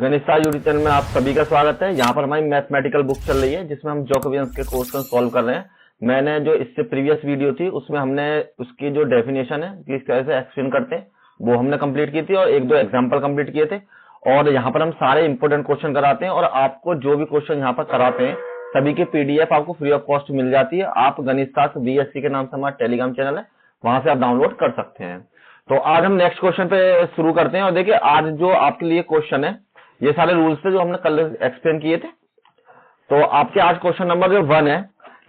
गणिता YouTube channel में आप सभी का स्वागत है। यहाँ पर हमारी मैथमेटिकल बुक चल रही है जिसमें हम जैकोबियंस के क्वेश्चन सॉल्व कर रहे हैं। मैंने जो इससे प्रीवियस वीडियो थी उसमें हमने उसकी जो डेफिनेशन है किस तरह से एक्सप्लेन करते हैं वो हमने कंप्लीट की थी और एक दो एग्जांपल कंप्लीट किए थे। और यहाँ पर हम सारे इंपोर्टेंट क्वेश्चन कराते हैं और आपको जो भी क्वेश्चन यहाँ पर कराते हैं सभी की पीडीएफ आपको फ्री ऑफ कॉस्ट मिल जाती है। आप गणिता बीएससी के नाम से हमारा टेलीग्राम चैनल है, वहां से आप डाउनलोड कर सकते हैं। तो आज हम नेक्स्ट क्वेश्चन पे शुरू करते हैं। और देखिए आज जो आपके लिए क्वेश्चन है ये सारे रूल्स थे जो हमने कल एक्सप्लेन किए थे। तो आपके आज क्वेश्चन नंबर जो 1 है,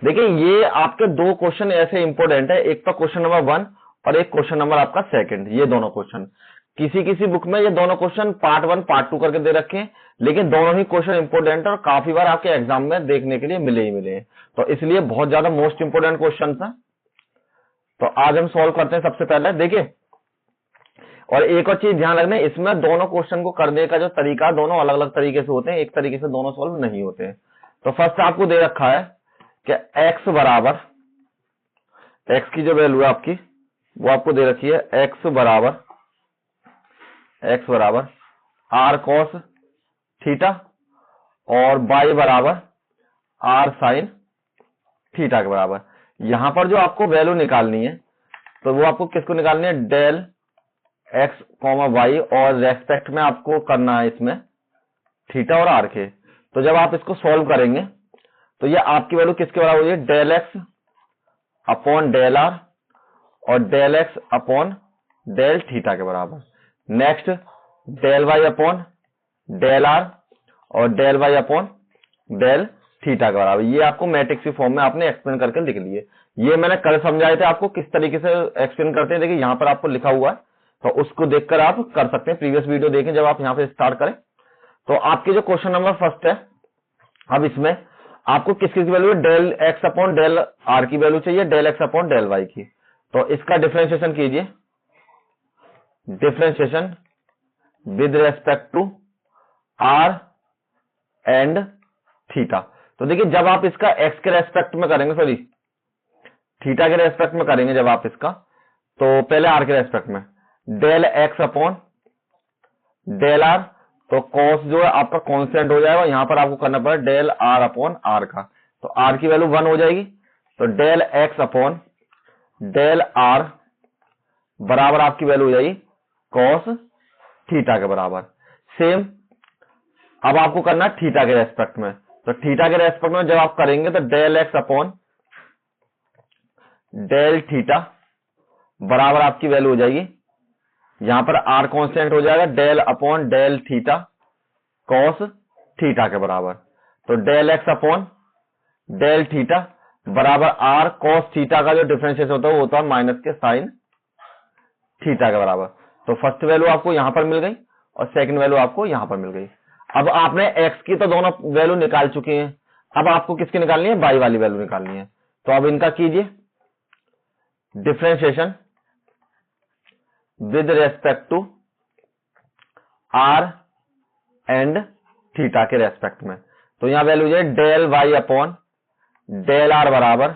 देखिए ये आपके दो क्वेश्चन ऐसे इंपॉर्टेंट है, एक तो क्वेश्चन नंबर 1 और एक क्वेश्चन नंबर आपका सेकंड। ये दोनों क्वेश्चन किसी किसी बुक में ये दोनों क्वेश्चन पार्ट 1 पार्ट 2 करके दे रखे हैं, लेकिन दोनों ही क्वेश्चन इंपॉर्टेंट है और काफी बार आपके एग्जाम में देखने के लिए मिले ही मिले हैं, तो इसलिए बहुत ज्यादा मोस्ट इंपोर्टेंट क्वेश्चन है। तो आज हम सॉल्व करते हैं। सबसे पहले देखिए, और एक और चीज ध्यान रखना, इसमें दोनों क्वेश्चन को करने का जो तरीका दोनों अलग अलग तरीके से होते हैं, एक तरीके से दोनों सॉल्व नहीं होते हैं। तो फर्स्ट आपको दे रखा है कि x बराबर, x की जो वैल्यू है आपकी वो आपको दे रखी है, x बराबर r cos थीटा और y बराबर r sin थीटा के बराबर। यहां पर जो आपको वैल्यू निकालनी है तो वो आपको किसको निकालनी है, डेल x, y और रेस्पेक्ट में आपको करना है इसमें थीटा और आर के। तो जब आप इसको सॉल्व करेंगे तो ये आपकी वैल्यू किसके बराबर होगी, del x upon del are और del x upon del theta के बराबर। Next del y upon del are और del y upon del theta के बराबर। ये आपको मैट्रिक्स की फॉर्म में आपने एक्सप्लेन करके लिख लिए। ये मैंने कल समझाए थे आपको किस तरीके से एक्सप्लेन करते हैं। देखिए यहां पर आपको लिखा हुआ है तो उसको देखकर आप कर सकते हैं, प्रीवियस वीडियो देखें जब आप यहां पे स्टार्ट करें। तो आपके जो क्वेश्चन नंबर फर्स्ट है, अब इसमें आपको किसकी वैल्यू है, del x upon del r की वैल्यू चाहिए, del x upon del y की। तो इसका डिफरेंशिएशन कीजिए, differentiation with respect to r and theta. तो देखिए जब आप इसका एक्स के रेस्पेक्ट में करेंगे, सॉरी थीटा के रेस्पेक्ट में करेंगे जब आप इसका, तो पहले आर के रेस्पेक्ट में del x upon del r, तो कॉस जो है आपका कांस्टेंट हो जाएगा, यहां पर आपको करना पड़ेगा डेल आर अपॉन आर का। तो आर की वैल्यू 1 हो जाएगी, तो del x upon del r बराबर आपकी वैल्यू हो जाएगी कॉस थीटा के बराबर। सेम अब आपको करना है थीटा के रेस्पेक्ट में। तो थीटा के रेस्पेक्ट में जब आप करेंगे तो del x upon del theta बराबर आपकी वैल्यू हो जाएगी, यहां पर आर कांस्टेंट हो जाएगा, del upon del theta cos theta के बराबर। तो del x upon del theta बराबर आर कॉस थीटा का जो डिफरेंशिएशन होता है वो होता है माइनस के साइन थीटा के बराबर। तो फर्स्ट वैल्यू आपको यहां पर मिल गई और सेकंड वैल्यू आपको यहां पर मिल गई। अब आपने एक्स की तो दोनों वैल्यू निकाल चुके हैं, अब आपको किसकी निकालनी है, वाई वाली वैल्यू निकालनी है। तो अब इनका कीजिए differentiation with respect to r and theta के रेस्पेक्ट में। तो यहां वैल्यू है del Y upon del r बराबर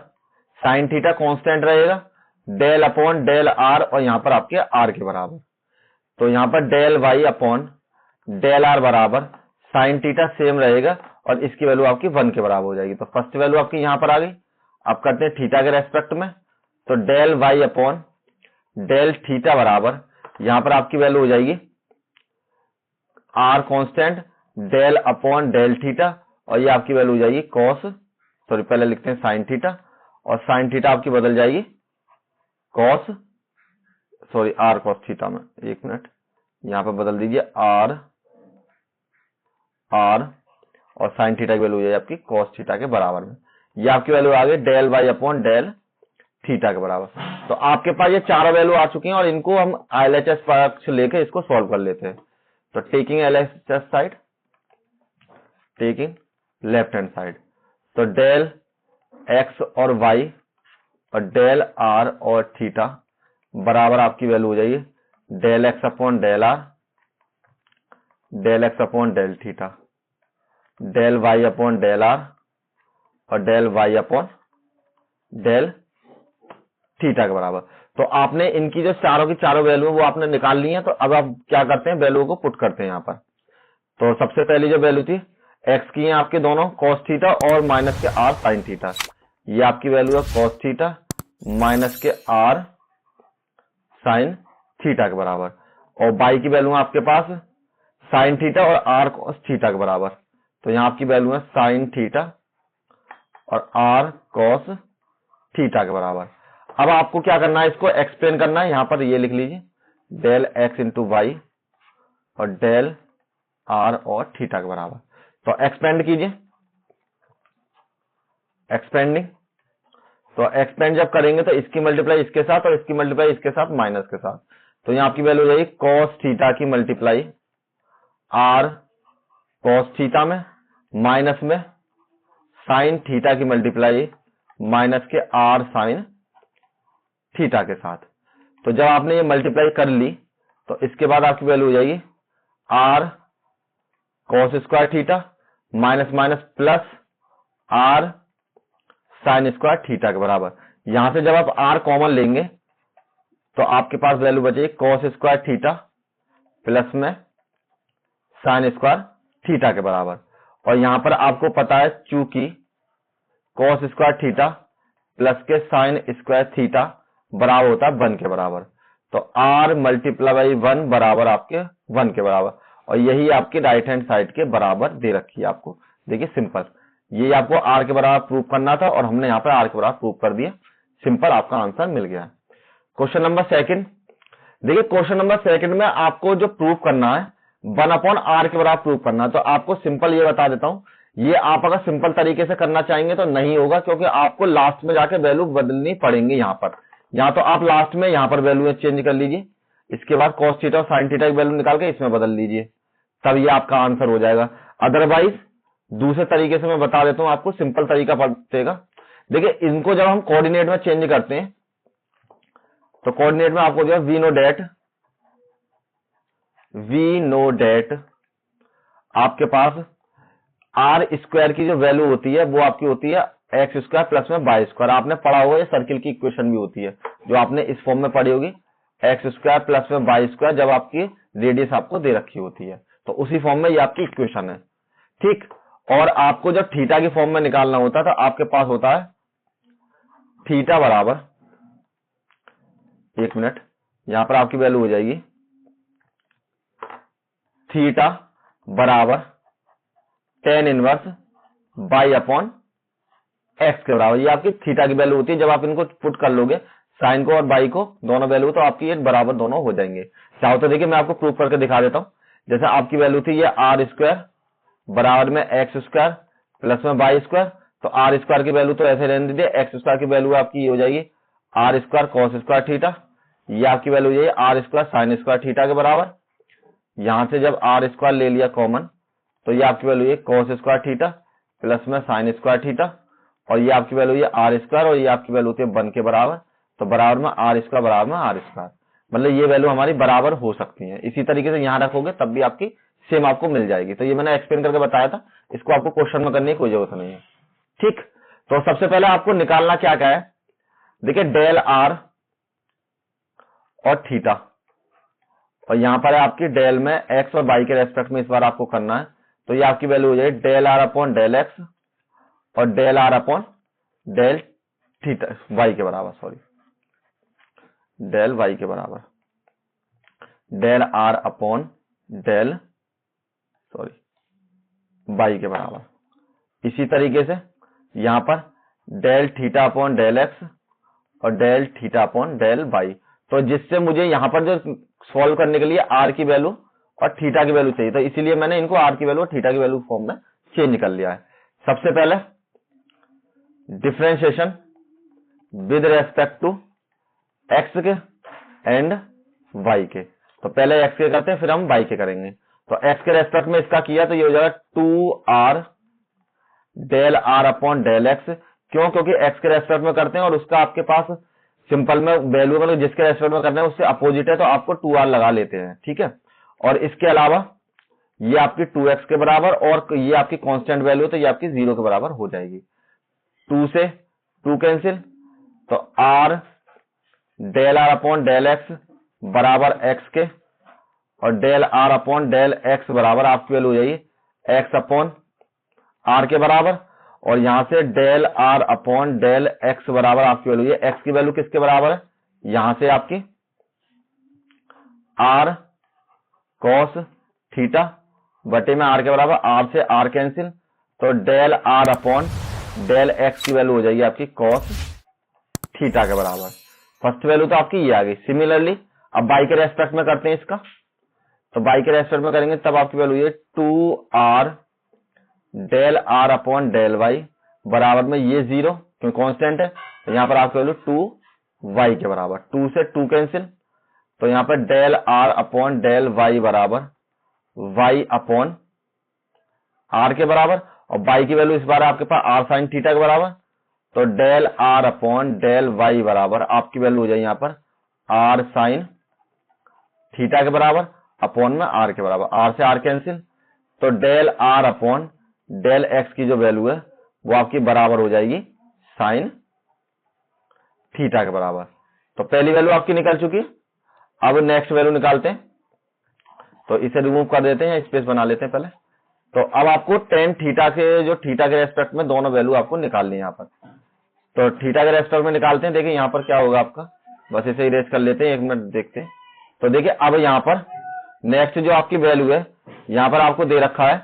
साइन थीटा कांस्टेंट रहेगा, डेल अपॉन डेल आर और यहां पर आपके आर के बराबर। तो यहां पर del Y upon del r बराबर साइन थीटा सेम रहेगा और इसकी वैल्यू आपकी 1 के बराबर हो जाएगी। तो फर्स्ट वैल्यू आपकी यहां पर आ गई। आप करते हैं थीटा के रेस्पेक्ट में, तो del Y upon del theta बराबर यहां पर आपकी वैल्यू हो जाएगी r constant del upon del theta और ये आपकी वैल्यू हो जाएगी कॉस, सॉरी पहले लिखते हैं साइन थीटा, और साइन थीटा आपकी बदल जाएगी cos, sorry r cos theta में, एक मिनट यहां पर बदल दीजिए आर और साइन थीटा की वैल्यू हो जाएगी आपकी कॉस थीटा के बराबर में। ये आपकी वैल्यू आ गई del Y upon del theta के बराबर। तो आपके पास ये चारों वैल्यू आ चुकी हैं और इनको हम एलएचएस पक्ष लेके इसको सॉल्व कर लेते हैं। तो taking LHS side, taking left hand side, तो डेल एक्स और वाई और डेल आर और थीटा बराबर आपकी वैल्यू हो जाएगी del x upon del R, del x upon del theta, del Y upon del are और del Y upon del theta के बराबर। तो आपने इनकी जो चारों की चारों वैल्यू वो आपने निकाल ली है। तो अब आप क्या करते हैं, वैल्यू को पुट करते हैं यहाँ पर। तो सबसे पहली जो वैल्यू थी एक्स की है आपके दोनों कॉस थीटा और माइनस के आर साइन थीटा, ये आपकी वैल्यू है कॉस थीटा माइनस के आर साइन थीटा के बराबर, और बाई की वैल्यू है आपके पास साइन थीटा और आर कॉस थीटा के बराबर। तो यहां आपकी वैल्यू है साइन थीटा और आर कॉस थीटा के बराबर। अब आपको क्या करना है, इसको एक्सप्लेन करना है। यहां पर ये लिख लीजिए डेल एक्स इंटू वाई और डेल आर और थीटा के बराबर। तो एक्सपेंड कीजिए, एक्सपेंडिंग। तो एक्सपेंड जब करेंगे तो इसकी मल्टीप्लाई इसके साथ और इसकी मल्टीप्लाई इसके साथ माइनस के साथ, तो यहां आपकी वैल्यू हो जाएगी कॉस थीटा की मल्टीप्लाई आर कॉस थीटा में माइनस में साइन थीटा की मल्टीप्लाई माइनस के आर साइन थीटा के साथ। तो जब आपने ये मल्टीप्लाई कर ली तो इसके बाद आपकी वैल्यू हो जाएगी r cos square theta minus minus plus r sine square theta के बराबर। यहां से जब आप आर कॉमन लेंगे तो आपके पास वैल्यू बचेगी कॉस स्क्वायर थीटा प्लस में साइन स्क्वायर थीटा के बराबर। और यहां पर आपको पता है चूंकि कॉस स्क्वायर थीटा प्लस के साइन स्क्वायर थीटा बराबर होता है 1 के बराबर, तो आर मल्टीप्लाई बाई 1 बराबर आपके 1 के बराबर, और यही आपकी राइट हैंड साइड के बराबर दे रखी है आपको। देखिए सिंपल, ये आपको आर के बराबर प्रूव करना था और हमने यहाँ पर आर के बराबर प्रूव कर दिया। सिंपल, आपका आंसर मिल गया। क्वेश्चन नंबर सेकंड, देखिए क्वेश्चन नंबर सेकंड में आपको जो प्रूव करना है 1/r के बराबर प्रूव करना है। तो आपको सिंपल ये बता देता हूं, ये आप अगर सिंपल तरीके से करना चाहेंगे तो नहीं होगा, क्योंकि आपको लास्ट में जाके वैल्यू बदलनी पड़ेंगे। यहाँ पर या तो आप लास्ट में यहाँ पर वैल्यू चेंज कर लीजिए, इसके बाद कॉस थीटा और साइन थीटा की वैल्यू निकाल के इसमें बदल लीजिए, तब ये आपका आंसर हो जाएगा। अदरवाइज दूसरे तरीके से मैं बता देता हूं आपको, सिंपल तरीका पड़ेगा। देखिए इनको जब हम कोऑर्डिनेट में चेंज करते हैं तो कोऑर्डिनेट में आपको जो वी नो डेट आपके पास आर स्क्वायर की जो वैल्यू होती है वो आपकी होती है एक्स स्क्वायर प्लस में वाई स्क्वायर। आपने पढ़ा होगा ये सर्किल की इक्वेशन भी होती है जो आपने इस फॉर्म में पढ़ी होगी, एक्स स्क्वायर प्लस में वाई स्क्वायर, जब आपकी रेडियस आपको दे रखी होती है तो उसी फॉर्म में ये आपकी इक्वेशन है, ठीक। और आपको जब थीटा की फॉर्म में निकालना होता है तो आपके पास होता है थीटा बराबर, एक मिनट, यहां पर आपकी वैल्यू हो जाएगी थीटा बराबर tan inverse by upon x के बराबर। ये आपकी थीटा की वैल्यू होती है। जब आप इनको पुट कर लोगे साइन को और बाई को दोनों वैल्यू, तो आपकी ये बराबर दोनों हो जाएंगे। चाहो तो देखिए मैं आपको प्रूफ करके दिखा देता हूं। जैसे आपकी वैल्यू थी ये आर स्क्वायर बराबर में एक्स स्क्वायर प्लस में वाई स्क्वायर, तो आर स्क्वायर की वैल्यू तो ऐसे रहने दीजिए, एक्स स्क्वायर की वैल्यू आपकी ये हो जाएगी r square cos square theta, ये आपकी वैल्यू हो जाएगी r square sine square theta के बराबर। यहां से जब आर स्क्वायर ले लिया कॉमन तो ये आपकी वैल्यू है कॉस स्क्वायर थीटा प्लस में साइन स्क्वायर थीटा, और ये आपकी वैल्यू है आर स्क्वायर और ये आपकी वैल्यू होती है 1 के बराबर, तो बराबर में आर स्क्वायर बराबर में आर स्क्वायर, मतलब ये वैल्यू हमारी बराबर हो सकती है। इसी तरीके से यहां रखोगे तब भी आपकी सेम आपको मिल जाएगी। तो ये मैंने एक्सप्लेन करके बताया था, इसको आपको क्वेश्चन में करने की कोई जरूरत नहीं है, ठीक। तो सबसे पहले आपको निकालना क्या क्या है, देखिए डेल आर और थीटा, और यहां पर है आपकी डेल में एक्स और वाई के रेस्पेक्ट में इस बार आपको करना है, तो ये आपकी वैल्यू हो जाएगी del are upon del X और del are upon del theta Y के बराबर, सॉरी डेल वाई के बराबर, del are upon del Y के बराबर। इसी तरीके से यहां पर del theta upon del X और del theta upon del Y. तो जिससे मुझे यहां पर जो सॉल्व करने के लिए आर की वैल्यू और थीटा की वैल्यू चाहिए, तो इसीलिए मैंने इनको आर की वैल्यू और थीटा की वैल्यू फॉर्म में चेंज कर लिया है। सबसे पहले differentiation with respect to x के एंड वाई के, तो पहले एक्स के करते हैं फिर हम वाई के करेंगे। तो एक्स के रेस्पेक्ट में इसका किया तो ये हो जाएगा 2r del are upon del x, क्यों, क्योंकि एक्स के रेस्पेक्ट में करते हैं और उसका आपके पास सिंपल में वैल्यू मतलब जिसके रेस्पेक्ट में करना है उससे अपोजिट है तो आपको 2r लगा लेते हैं, ठीक है। और इसके अलावा ये आपकी 2x के बराबर और ये आपकी कांस्टेंट वैल्यू, तो ये आपकी 0 के बराबर हो जाएगी। 2 से 2 कैंसिल, तो r del are upon del x बराबर x के, और del are upon del x बराबर आपकी वैल्यू हो जाएगी एक्स अपॉन आर के बराबर, और यहां से del are upon del x बराबर आपकी वैल्यू है, एक्स की वैल्यू किसके बराबर है, यहां से आपकी आर कॉस थीटा बटे में आर के बराबर, आर से आर कैंसिल, तो del are upon del x की वैल्यू हो जाएगी आपकी कॉस थीटा के बराबर। फर्स्ट वैल्यू तो आपकी ये आ गई। सिमिलरली अब बाई के रेस्पेक्ट में करते हैं इसका, तो बाई के रेस्पेक्ट में करेंगे तब आपकी वैल्यू ये 2r del are upon del y बराबर में ये 0 क्योंकि कांस्टेंट है, तो यहां पर आपकी वैल्यू 2y के बराबर, 2 से 2 कैंसिल, तो यहां पर del are upon del y बराबर y अपॉन आर के बराबर, और बाई की वैल्यू इस बार आपके पास आर साइन थीटा के बराबर, तो del are upon del y बराबर आपकी वैल्यू हो जाए यहां पर आर साइन थीटा के बराबर अपॉन में आर के बराबर, आर से आर कैंसिल, तो del are upon del x की जो वैल्यू है वो आपकी बराबर हो जाएगी साइन थीटा के बराबर। तो पहली वैल्यू आपकी निकल चुकी है। अब नेक्स्ट वैल्यू निकालते हैं, तो इसे रिमूव कर देते हैं, स्पेस बना लेते हैं पहले। तो अब आपको टेन थीटा के जो थीटा के रेस्पेक्ट में दोनों वैल्यू आपको निकालनी है यहाँ पर, तो थीटा के रेस्पेक्ट में निकालते हैं। देखिए यहाँ पर क्या होगा आपका, बस इसे इरेज कर लेते हैं, एक मिनट देखते हैं। तो देखिए अब यहाँ पर नेक्स्ट जो आपकी वैल्यू है यहाँ पर आपको दे रखा है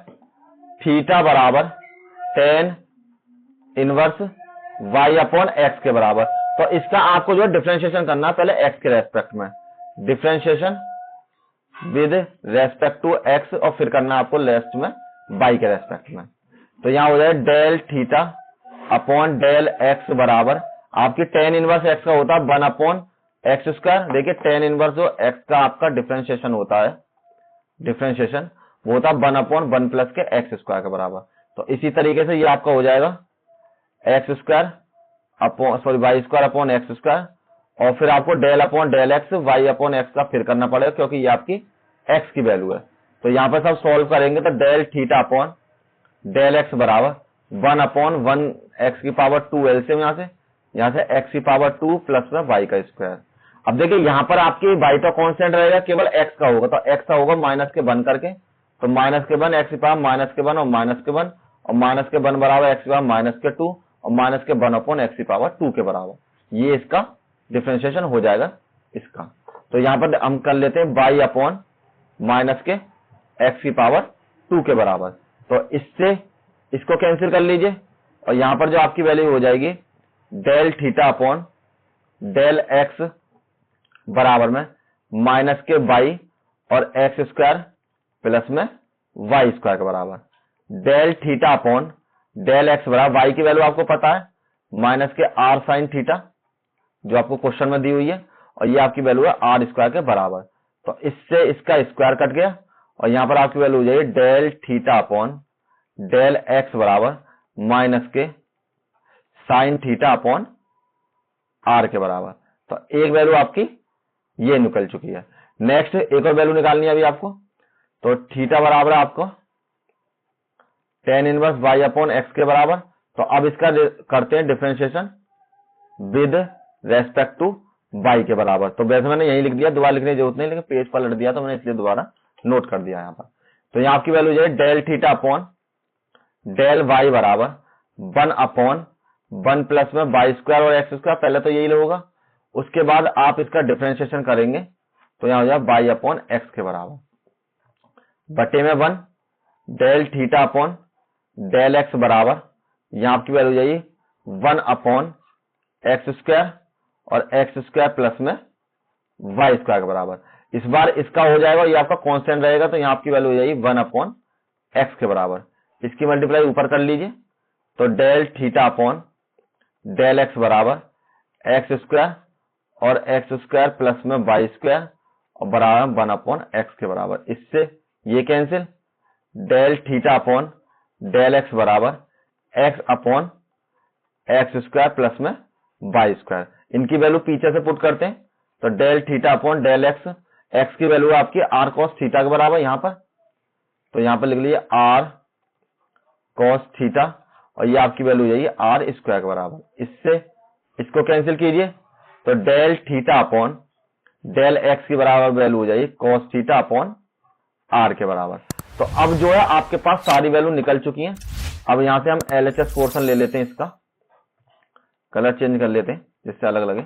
थीटा बराबर tan inverse y upon x के बराबर, तो इसका आपको जो डिफरेंशिएशन करना है पहले एक्स के रेस्पेक्ट में, differentiation with respect to x, और फिर करना है आपको लास्ट में वाई के रेस्पेक्ट में। तो यहां हो जाए del theta upon del x बराबर आपकी टेन इनवर्स एक्स का होता है 1 अपॉन एक्स स्क्वायर। देखिए टेन इनवर्स जो एक्स का आपका डिफरेंशिएशन होता है, डिफरेंशिएशन वो होता है 1 अपॉन 1 प्लस के एक्स स्क्वायर के बराबर। तो इसी तरीके से ये आपका हो जाएगा x square upon sorry y square upon x square, और फिर आपको del upon del x y upon x का फिर करना पड़ेगा क्योंकि ये आपकी एक्स की वैल्यू है। तो यहां पर सब सॉल्व करेंगे तो del theta upon del x बराबर 1 अपॉन 1 एक्स की पावर 2 एलसीएम यहां से एक्स की पावर 2 प्लस में वाई का स्क्वायर। अब देखिए यहां पर आपकी वाई तो कांस्टेंट रहेगा, केवल एक्स का होगा, तो एक्स का होगा माइनस के 1 करके, तो माइनस के 1 एक्स की पावर माइनस के 1 और माइनस के 1, और माइनस के 1 बराबर एक्स की पावर माइनस के 2 और माइनस के 1 अपॉन एक्स की पावर 2 के बराबर। ये इसका डिफरेंशिएशन हो जाएगा इसका। तो यहां पर हम कर लेते हैं वाई अपॉन माइनस के एक्स की पावर 2 के बराबर, तो इससे इसको कैंसिल कर लीजिए, और यहां पर जो आपकी वैल्यू हो जाएगी del theta upon del x बराबर में माइनस के वाई और एक्स स्क्वायर प्लस में वाई स्क्वायर के बराबर, del theta upon del x बराबर वाई की वैल्यू आपको पता है माइनस के आर साइन थीटा जो आपको क्वेश्चन में दी हुई है, और ये आपकी वैल्यू है आर स्क्वायर के बराबर। तो इससे इसका स्क्वायर कट गया, और यहां पर आपकी वैल्यू हो जाएगी del theta upon del x बराबर माइनस के साइन थीटा अपॉन आर के बराबर। तो एक वैल्यू आपकी ये निकल चुकी है। नेक्स्ट एक और वैल्यू निकालनी है अभी आपको, तो थीटा बराबर आपको tan inverse y upon x के बराबर। तो अब इसका करते हैं differentiation with respect to y के बराबर। तो वैसे मैंने यही लिख दिया, दोबारा लिखने की जरूरत नहीं, लेकिन पेज पलट दिया तो मैंने इसलिए दोबारा नोट कर दिया यहाँ पर। तो यहाँ आपकी वैल्यू जो है del theta upon del y बराबर 1 अपॉन 1 प्लस में वाई स्क्वायर और एक्स स्क्वायर, पहले तो यही होगा, उसके बाद आप इसका डिफरेंशिएशन करेंगे तो यहाँ हो जाए वाई अपॉन एक्स के बराबर बटे में 1 del theta upon del x बराबर यहाँ आपकी वैल्यू जाइए 1 अपॉन एक्स स्क्वायर और एक्स स्क्वायर प्लस में वाई स्क्वायर के बराबर। इस बार इसका हो जाएगा, ये आपका कांस्टेंट रहेगा, तो यहाँ आपकी वैल्यू हो जाएगी 1 अपॉन एक्स के बराबर। इसकी मल्टीप्लाई ऊपर कर लीजिए, तो del theta upon del x बराबर एक्स स्क्वायर और एक्स स्क्वायर प्लस में वाई स्क्वायर और बराबर 1 अपॉन एक्स के बराबर। इससे ये cancel, del theta upon del x बराबर X upon x square plus में वाई स्क्वायर। इनकी वैल्यू पीछे से पुट करते हैं, तो डेल थीटा अपॉन डेल एक्स, एक्स की वैल्यू आपकी आर कॉस थीटा के बराबर यहाँ पर, तो यहाँ पर लिख लीजिए आर कॉस थीटा, और ये आपकी वैल्यू जाइए आर स्क्वायर के बराबर। इससे इसको कैंसिल कीजिए, तो del theta upon del x की बराबर वैल्यू हो जाएगी कॉस थीटा अपॉन आर के बराबर। तो अब जो है आपके पास सारी वैल्यू निकल चुकी हैं। अब यहां से हम एलएचएस पोर्शन ले लेते हैं, इसका कलर चेंज कर लेते हैं जिससे अलग लगे।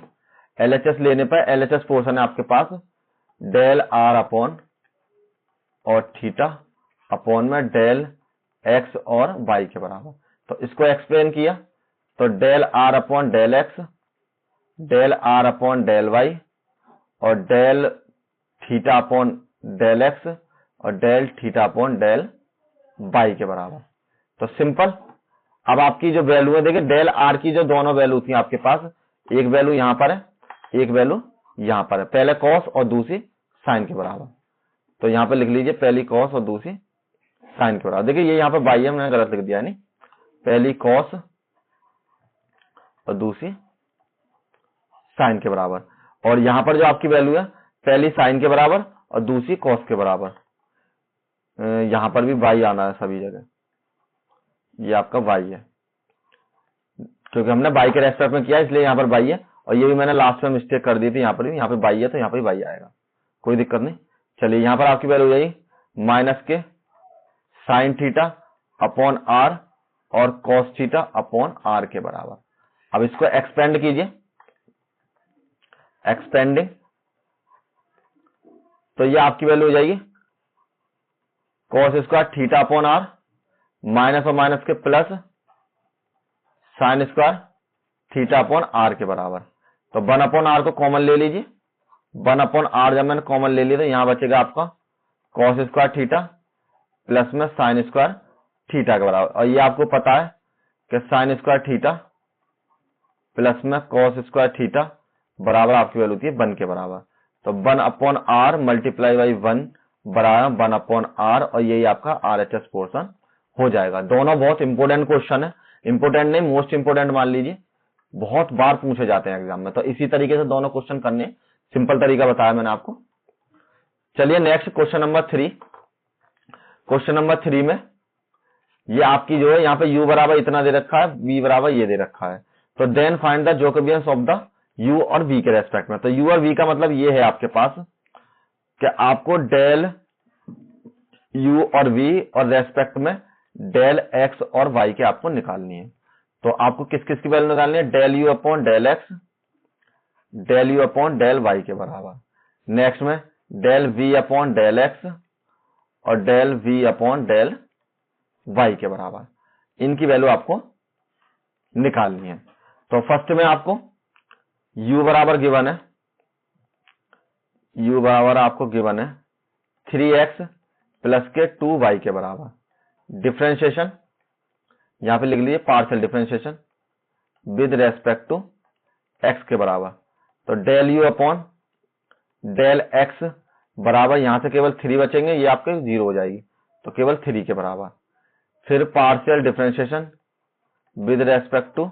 एलएचएस लेने पर एलएचएस पोर्शन है आपके पास डेल आर अपॉन और थीटा अपॉन में डेल एक्स और वाई के बराबर। तो इसको एक्सप्लेन किया तो del are upon del X, del are upon del Y और del theta upon del X और del theta upon del Y के बराबर। तो सिंपल। अब आपकी जो वैल्यू है देखिए, डेल आर की जो दोनों वैल्यू थी आपके पास, एक वैल्यू यहां पर है, एक वैल्यू यहां पर है, पहले कॉस और दूसरी साइन के बराबर। तो यहां पर लिख लीजिए पहली कॉस और दूसरी साइन के बराबर। देखिए ये यहां पर बाई है, मैंने गलत लिख दिया, नहीं, पहली कॉस और दूसरी साइन के बराबर। और यहां पर जो आपकी वैल्यू है पहली साइन के बराबर और दूसरी कॉस के बराबर। यहां पर भी वाई आना है सभी जगह, ये आपका वाई है क्योंकि हमने वाई के रेस्पेक्ट में किया इसलिए यहां पर वाई है। और ये भी मैंने लास्ट में मिस्टेक कर दी थी, यहां पर भी, यहां पर वाई है तो यहां पर वाई आएगा, कोई दिक्कत नहीं। चलिए यहां पर आपकी वैल्यू हो जाएगी माइनस के साइन थीटा अपॉन आर और कॉस थीटा अपॉन आर के बराबर। अब इसको एक्सपेंड कीजिए, एक्सपेंडिंग, तो ये आपकी वैल्यू हो जाएगी cos square theta upon r minus और माइनस के plus sine square theta upon r के बराबर। तो 1 अपॉन आर को कॉमन ले लीजिए, 1 अपॉन आर जब मैंने कॉमन ले लिया तो यहां बचेगा आपका कॉस स्क्वायर थीटा प्लस में साइन स्क्वायर थीटा के बराबर। और ये आपको पता है कि साइन स्क्वायर थीटा प्लस में कॉस स्क्वायर थीटा बराबर आपकी वैल्यू होती है 1 के बराबर। तो 1 अपॉन आर मल्टीप्लाई बाई 1 बराबर 1 अपॉन आर, और यही आपका आरएचएस पोर्शन हो जाएगा। दोनों बहुत इंपोर्टेंट क्वेश्चन है, इंपोर्टेंट नहीं मोस्ट इंपोर्टेंट मान लीजिए, बहुत बार पूछे जाते हैं एग्जाम में। तो इसी तरीके से दोनों क्वेश्चन करने, सिंपल तरीका बताया मैंने आपको। चलिए next question number 3। Question number 3 में ये आपकी जो है यहाँ पे u बराबर इतना दे रखा है, v बराबर ये दे रखा है। तो then find the jacobians of the u और v के रेस्पेक्ट में। तो u और v का मतलब ये है आपके पास कि आपको डेल u और v और रेस्पेक्ट में डेल x और y के आपको निकालनी है। तो आपको किस किस की वैल्यू निकालनी है, del u upon del x, del u upon del y के बराबर। नेक्स्ट में del v upon del x और del v upon del y के बराबर। इनकी वैल्यू आपको निकालनी है। तो फर्स्ट में आपको u बराबर गिवन है, u बराबर आपको गिवन है 3x प्लस के 2y के बराबर। डिफरेंशिएशन यहां पे लिख लीजिए partial differentiation with respect to x के बराबर। तो del u upon del x बराबर, यहां से केवल 3 बचेंगे, ये आपके 0 हो जाएगी, तो केवल 3 के बराबर। फिर partial differentiation with respect to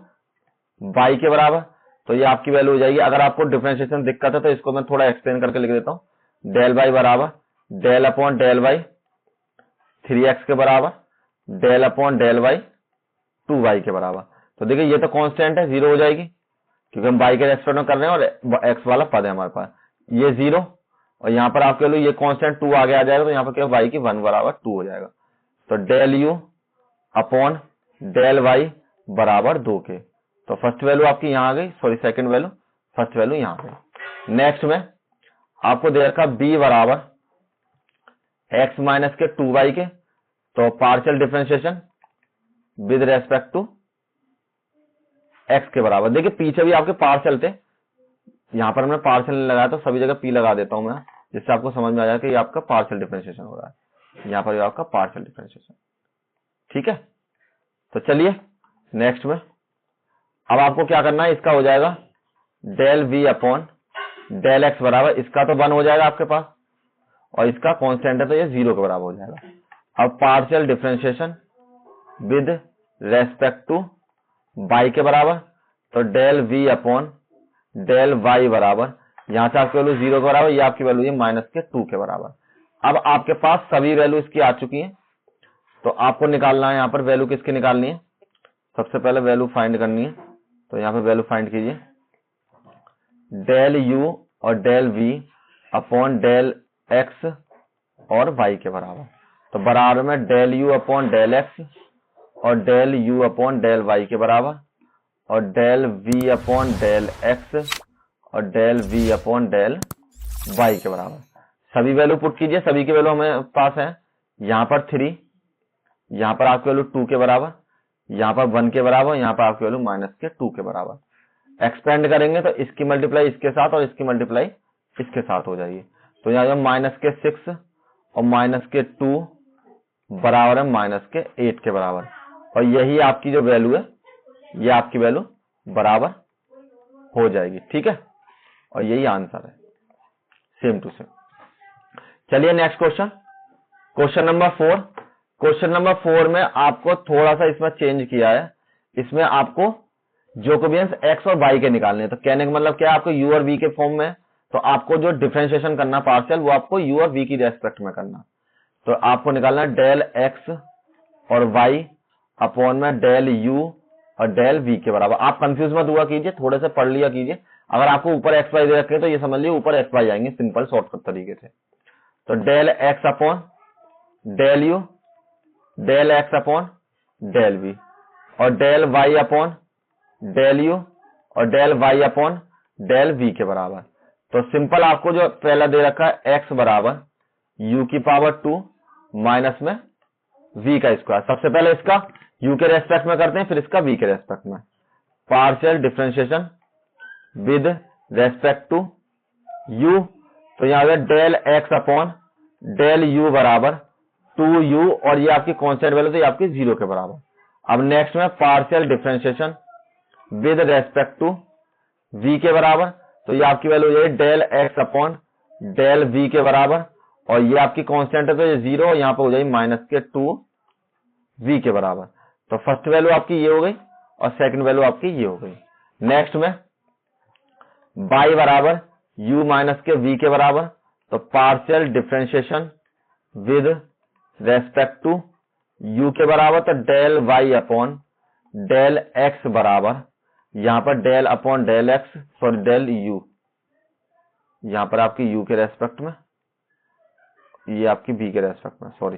y के बराबर, तो ये आपकी वैल्यू हो जाएगी। अगर आपको डिफरेंशिएशन दिक्कत है तो इसको मैं थोड़ा एक्सप्लेन करके लिख देता हूं। डेल y बराबर del upon del y 3x के बराबर, del upon del y 2y के बराबर। तो देखिए ये तो कांस्टेंट है, 0 हो जाएगी क्योंकि हम y के रेस्पेक्ट में कर रहे हैं और x वाला पद है हमारे पास, ये 0। और यहाँ पर आप कह लो ये कांस्टेंट 2 आगे आ जाएगा, तो यहाँ पर क्या y की 1 बराबर 2 हो जाएगा। तो del u upon del y बराबर 2 के। तो फर्स्ट वैल्यू आपकी यहाँ आ गई, sorry second value, first value यहाँ आ गई। नेक्स्ट में आपको दे रखा b बराबर x माइनस के 2y के। तो partial differentiation with respect to x के बराबर। देखिए पीछे भी आपके पार्शियल थे, यहां पर हमने पार्शियल नहीं लगाया तो सभी जगह p लगा देता हूं मैं, जिससे आपको समझ में आ जाए कि ये आपका पार्शियल डिफरेंशिएशन हो रहा है। यहां पर आपका पार्शियल डिफरेंशिएशन, ठीक है। तो चलिए नेक्स्ट में अब आपको क्या करना है, इसका हो जाएगा del v upon del x बराबर, इसका तो 1 हो जाएगा आपके पास और इसका कांस्टेंट है तो ये 0 के बराबर हो जाएगा। अब partial differentiation with respect to y के बराबर, तो del v upon del y बराबर, यहां से आपकी वैल्यू 0 के बराबर, ये आपकी वैल्यू है माइनस के 2 के बराबर। अब आपके पास सभी वैल्यू इसकी आ चुकी है, तो आपको निकालना है यहाँ पर वैल्यू किसकी निकालनी है। सबसे पहले वैल्यू फाइंड करनी है, तो यहाँ पर वैल्यू फाइंड कीजिए डेल u और del v upon del x और वाई के बराबर। तो बराबर में del U upon del X और del U upon del Y के बराबर और del V upon del X और del V upon del Y के बराबर। सभी वैल्यू पुट कीजिए, सभी की वैल्यू हमें पास है। यहाँ पर 3, यहाँ पर आपकी वैल्यू 2 के बराबर, यहाँ पर 1 के बराबर, यहाँ पर आपकी वैल्यू -2 के बराबर। एक्सपेंड करेंगे तो इसकी मल्टीप्लाई इसके साथ और इसकी मल्टीप्लाई इसके साथ हो जाएगी। तो यहाँ -6 और -2 बराबर है -8 के बराबर। और यही आपकी जो वैल्यू है ये आपकी वैल्यू बराबर हो जाएगी। ठीक है, और यही आंसर है, सेम टू सेम। चलिए next question, question number 4। Question number 4 में आपको थोड़ा सा इसमें चेंज किया है। इसमें आपको जैकोबियंस एक्स और वाई के निकालने हैं। तो कहने का मतलब क्या है, आपको यू और वी के फॉर्म में, तो आपको जो डिफरेंशिएशन करना पार्शियल वो आपको यू और वी की रेस्पेक्ट में करना। तो आपको निकालना डेल एक्स और वाई अपॉन में डेल यू और डेल वी के बराबर। आप कंफ्यूज मत हुआ कीजिए, थोड़े से पढ़ लिया कीजिए। अगर आपको ऊपर एक्स वाई दे रखे तो ये समझ लीजिए ऊपर एक्स वाई आएंगे सिंपल शॉर्टकट तरीके से। तो del x upon del U, del x upon del V और del Y upon del U और del Y upon del V के बराबर। तो सिंपल आपको जो पहला दे रखा है एक्स बराबर यू की पावर 2 माइनस में वी का स्क्वायर। सबसे पहले इसका यू के रेस्पेक्ट में करते हैं, फिर इसका वी के रेस्पेक्ट में। Partial differentiation with respect to u. तो यहाँ पे del x upon del u बराबर 2u और ये आपकी कांस्टेंट वैल्यू तो ये आपकी 0 के बराबर। अब नेक्स्ट में partial differentiation with respect to v के बराबर। तो ये आपकी वैल्यू ये del x upon del v के बराबर और ये आपकी कांस्टेंट है तो ये 0 और यहाँ पे हो जाएगी -2v के बराबर। तो फर्स्ट वैल्यू आपकी ये हो गई और सेकंड वैल्यू आपकी ये हो गई। नेक्स्ट में y बराबर u माइनस के v के बराबर। तो partial differentiation with respect to u के बराबर। तो del y upon del x बराबर यहाँ पर del upon del x sorry del u, यहाँ पर आपकी u के रेस्पेक्ट में, ये आपकी v के रेस्पेक्ट में, सॉरी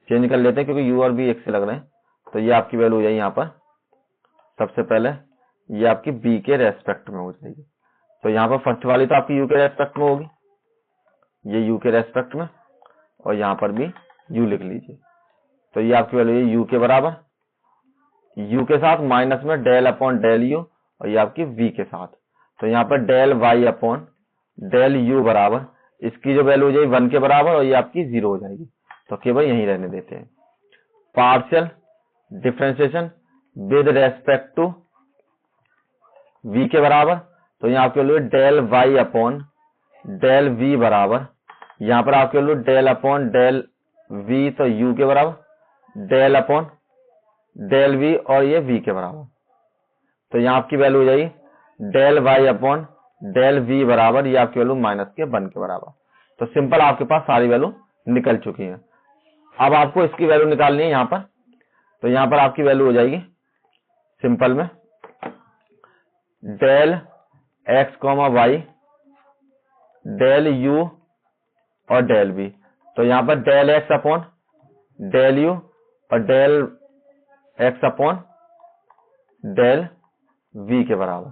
चेंज कर लेते हैं क्योंकि u और v एक से लग रहे हैं। तो ये आपकी वैल्यू है यहाँ पर सबसे पहले ये आपकी v के रेस्पेक्ट में हो जाएगी। तो यहाँ पर फर्स्ट वाली तो आपकी u के रेस्पेक्ट में होगी, ये u के रेस्पेक्ट में और यहाँ पर भी u लिख लीजिए। तो ये आपकी वैल्यू है u के बराबर, u के साथ माइनस में डेल अपॉन डेल u और ये आपकी v के साथ। तो यहाँ पर del y upon del u बराबर इसकी जो वैल्यू हो जाएगी 1 के बराबर और ये आपकी 0 हो जाएगी। तो केवल यहीं रहने देते हैं। Partial differentiation with respect to v के बराबर। तो यहाँ आपके value del y upon del v बराबर, यहाँ पर आपके value del upon del v तो u के बराबर, डेल अपॉन डेल v और ये v के बराबर। तो यहाँ आपकी वैल्यू हो जाएगी del y upon del v बराबर, ये आपकी वैल्यू -1 के बराबर। तो सिंपल आपके पास सारी वैल्यू निकल चुकी है। अब आपको इसकी वैल्यू निकालनी है यहाँ पर। तो यहाँ पर आपकी वैल्यू हो जाएगी सिंपल में del x, y del u और डेल v। तो यहाँ पर del x upon del u और del x upon del v के बराबर।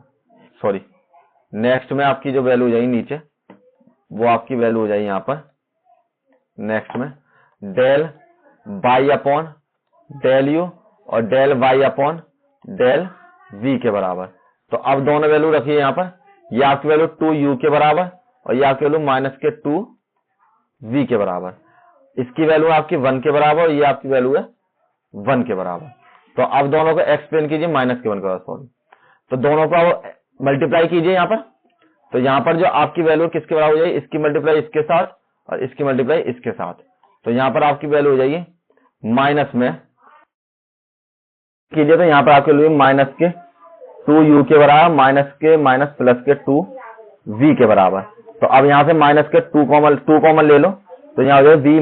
सॉरी नेक्स्ट में आपकी जो वैल्यू हो जाएगी नीचे वो आपकी वैल्यू हो जाएगी यहाँ पर नेक्स्ट में del y upon del u और del y upon del v के बराबर। तो अब दोनों वैल्यू रखिए यहाँ पर, ये आपकी वैल्यू 2u के बराबर और ये आपकी वैल्यू -2v के बराबर। इसकी वैल्यू आपकी 1 के बराबर और ये आपकी वैल्यू है 1 के बराबर। तो अब दोनों को एक्सप्लेन कीजिए -1 के बराबर, सॉरी। तो दोनों को अब मल्टीप्लाई कीजिए यहाँ पर। तो यहाँ पर जो आपकी वैल्यू किसके बराबर हो जाएगी, इसकी मल्टीप्लाई इसके साथ और इसकी मल्टीप्लाई इसके साथ। तो यहाँ पर आपकी वैल्यू हो जाएगी माइनस में कीजिए तो यहाँ पर आपकी वैल्यू -2u के बराबर +2v के बराबर। तो अब यहाँ से -2 कॉमन ले लो तो यहाँ हो जाएगा v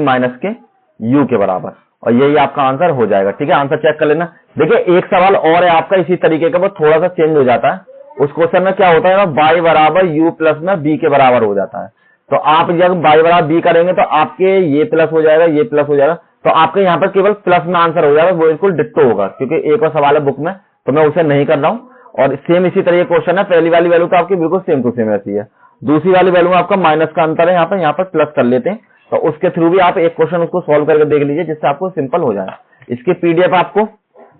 -u के बराबर और यही आपका आंसर हो जाएगा। ठीक है, आंसर चेक कर लेना। देखिए एक सवाल और है आपका इसी तरीके का, वो थोड़ा सा चेंज हो जाता है। उस क्वेश्चन में क्या होता है ना, y बराबर u प्लस में b के बराबर हो जाता है। तो आप जब y बराबर b करेंगे तो आपके ये प्लस हो जाएगा, ये प्लस हो जाएगा, तो आपके यहाँ पर केवल प्लस में आंसर हो जाएगा, वो बिल्कुल डिट्टो होगा, क्योंकि एक और सवाल है बुक में तो मैं उसे नहीं कर रहा हूँ। और सेम इसी तरह ये क्वेश्चन है, पहली वाली वैल्यू तो आपकी बिल्कुल सेम टू सेम रहती है, दूसरी वाली वैल्यू में आपका माइनस का अंतर है, यहाँ पर प्लस कर लेते हैं। तो उसके थ्रू भी आप एक क्वेश्चन उसको सॉल्व करके देख लीजिए, जिससे आपको सिंपल हो जाए। इसकी पीडीएफ आपको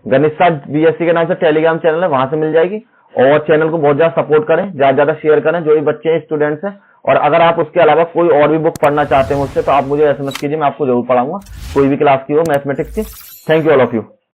गणित शास्त्र बीएससी के नाम से टेलीग्राम चैनल है, वहां से मिल जाएगी। और चैनल को बहुत ज्यादा सपोर्ट करें, ज्यादा ज्यादा शेयर करें, जो भी बच्चे हैं, स्टूडेंट्स हैं। और अगर आप उसके अलावा कोई और भी बुक पढ़ना चाहते हैं मुझसे, तो आप मुझे एसएमएस कीजिए, मैं आपको जरूर पढ़ाऊंगा, कोई भी क्लास की हो मैथमेटिक्स की। Thank you all of you.